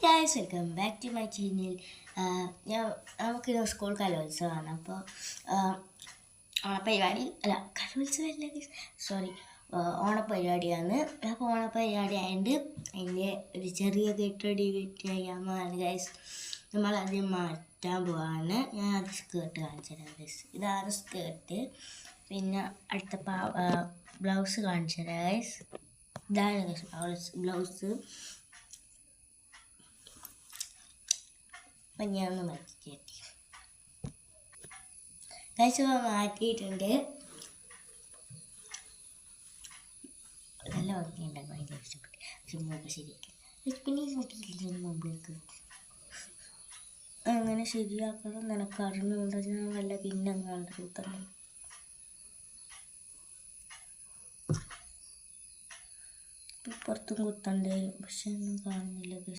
Guys, welcome back to my channel. നമുക്കിന്ന് school കലോത്സവമാണ്. അപ്പോൾ ഓണപ്പരിപാടി അല്ല, കലോത്സവമല്ല, സോറി, ഓണപ്പരിപാടിയാണ്. അപ്പോൾ ഓണപ്പരിപാടി ആയതുകൊണ്ട് അതിൻ്റെ ഒരു ചെറിയ കെട്ടടി ചെയ്യാമാണ് ഗൈസ്. നമ്മളാദ്യം മാറ്റാൻ പോവാണ്. ഞാൻ അത് സ്കേർട്ട് കാണിച്ചു തരാം ഗൈസ്. ഇതാണ് സ്കേർട്ട്. പിന്നെ അടുത്ത ബ്ലൗസ് കാണിച്ചു തരാം ഗൈസ്. ഇതാണ് ഗൈസ് ബ്ലൗസ്. അപ്പം ഞാനൊന്ന് മാറ്റി കഴിച്ച് മാറ്റിയിട്ടുണ്ട്. നല്ല ഭംഗിയുണ്ടാകും, ഭയങ്കര ഇഷ്ടപ്പെട്ടു. പക്ഷെ മുമ്പ് ശരിയാക്കി പിന്നെ നോക്കിയിട്ടില്ല മുമ്പേക്ക് അങ്ങനെ ശരിയാക്കണം. നിനക്ക് അറിഞ്ഞുകൊണ്ട് ഞാൻ വല്ല പിന്നെ കണ്ടിട്ടുണ്ട്. പുറത്തും കുത്തണ്ടേ, പക്ഷെ ഒന്നും കാണുന്നില്ല.